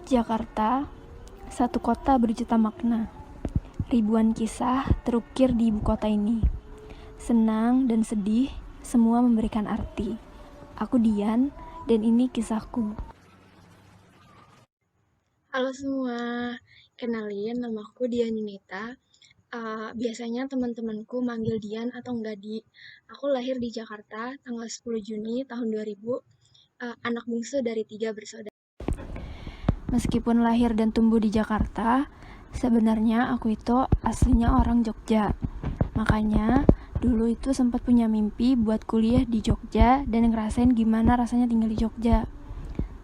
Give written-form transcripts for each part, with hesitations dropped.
Jakarta, satu kota berjuta makna. Ribuan kisah terukir di ibu kota ini. Senang dan sedih, semua memberikan arti. Aku Dian, dan ini kisahku. Halo semua, kenalin namaku Dian Yunita. Biasanya teman-temanku manggil Dian atau enggak Di. Aku lahir di Jakarta tanggal 10 Juni tahun 2000, anak bungsu dari 3 bersaudara. Meskipun lahir dan tumbuh di Jakarta, sebenarnya aku itu aslinya orang Jogja. Makanya dulu itu sempat punya mimpi buat kuliah di Jogja dan ngerasain gimana rasanya tinggal di Jogja.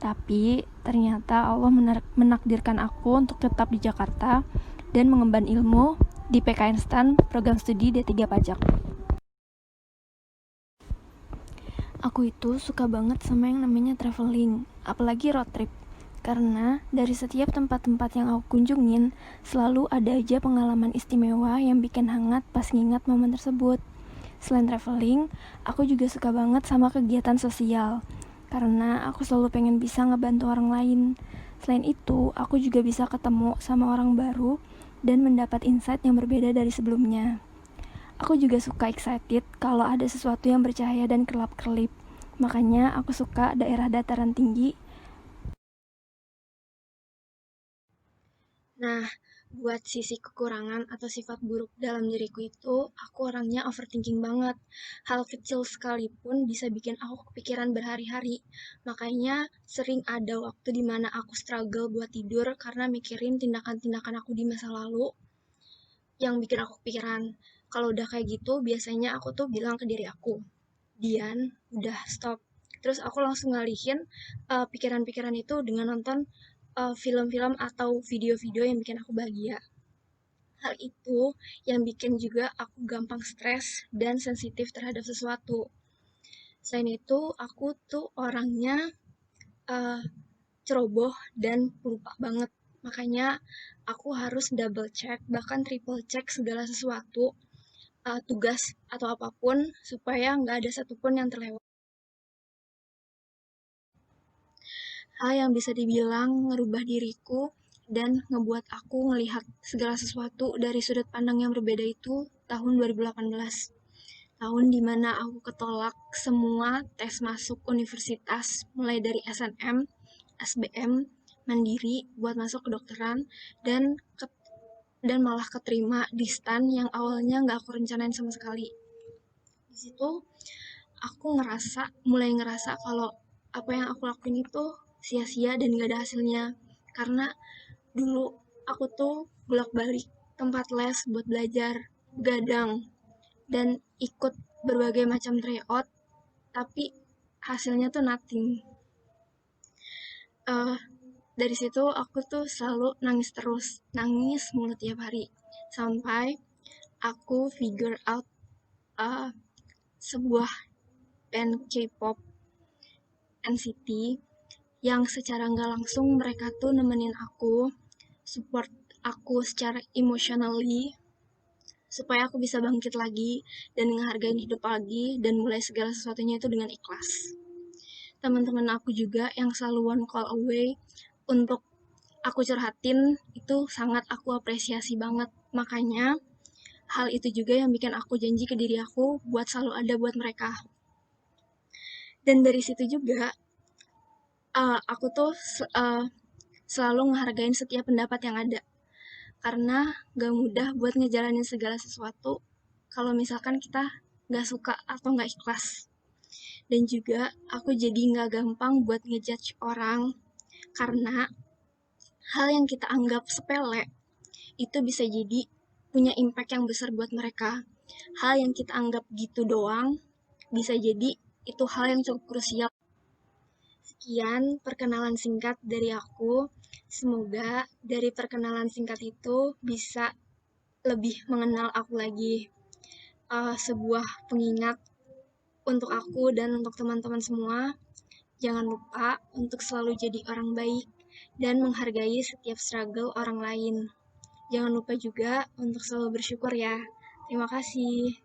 Tapi ternyata Allah menakdirkan aku untuk tetap di Jakarta dan mengemban ilmu di PKN STAN Program Studi D3 Pajak. Aku itu suka banget sama yang namanya traveling, apalagi road trip. Karena dari setiap tempat-tempat yang aku kunjungin, selalu ada aja pengalaman istimewa yang bikin hangat pas ngingat momen tersebut. Selain traveling, aku juga suka banget sama kegiatan sosial, karena aku selalu pengen bisa ngebantu orang lain. Selain itu, aku juga bisa ketemu sama orang baru dan mendapat insight yang berbeda dari sebelumnya. Aku juga suka excited kalau ada sesuatu yang bercahaya dan kelap-kelip. Makanya aku suka daerah dataran tinggi. Nah, buat sisi kekurangan atau sifat buruk dalam diriku itu, aku orangnya overthinking banget. Hal kecil sekalipun bisa bikin aku kepikiran berhari-hari. Makanya sering ada waktu di mana aku struggle buat tidur karena mikirin tindakan-tindakan aku di masa lalu yang bikin aku kepikiran. Kalau udah kayak gitu, biasanya aku tuh bilang ke diri aku, Dian, udah stop. Terus aku langsung ngalihin pikiran-pikiran itu dengan nonton film-film atau video-video yang bikin aku bahagia. Hal itu yang bikin juga aku gampang stres dan sensitif terhadap sesuatu. Selain itu, aku tuh orangnya uh, ceroboh dan lupa banget. Makanya aku harus double check, bahkan triple check segala sesuatu, tugas atau apapun, supaya nggak ada satupun yang terlewat. Hal yang bisa dibilang ngerubah diriku dan ngebuat aku ngelihat segala sesuatu dari sudut pandang yang berbeda itu tahun 2018. Tahun dimana aku ketolak semua tes masuk universitas mulai dari SNM, SBM, mandiri buat masuk kedokteran dan dan malah keterima di STAN yang awalnya nggak aku rencanain sama sekali. Di situ aku mulai ngerasa kalau apa yang aku lakuin itu sia-sia dan gak ada hasilnya. Karena dulu aku tuh bolak-balik tempat les buat belajar, begadang, dan ikut berbagai macam tryout, tapi hasilnya tuh nothing. Uh, dari situ aku tuh selalu nangis terus, nangis mulu tiap hari. Sampai aku figure out uh, sebuah band K-pop NCT yang secara nggak langsung mereka tuh nemenin aku, support aku secara emotionally, supaya aku bisa bangkit lagi dan menghargai hidup lagi dan mulai segala sesuatunya itu dengan ikhlas. Teman-teman aku juga yang selalu one call away untuk aku curhatin itu sangat aku apresiasi banget. Makanya hal itu juga yang bikin aku janji ke diri aku buat selalu ada buat mereka. Dan dari situ juga aku tuh selalu ngehargain setiap pendapat yang ada. Karena gak mudah buat ngejalanin segala sesuatu kalau misalkan kita gak suka atau gak ikhlas. Dan juga aku jadi gak gampang buat ngejudge orang karena hal yang kita anggap sepele itu bisa jadi punya impact yang besar buat mereka. Hal yang kita anggap gitu doang bisa jadi itu hal yang cukup krusial. Sekian perkenalan singkat dari aku. Semoga dari perkenalan singkat itu bisa lebih mengenal aku lagi. Sebuah pengingat untuk aku dan untuk teman-teman semua. Jangan lupa untuk selalu jadi orang baik dan menghargai setiap struggle orang lain. Jangan lupa juga untuk selalu bersyukur ya. Terima kasih.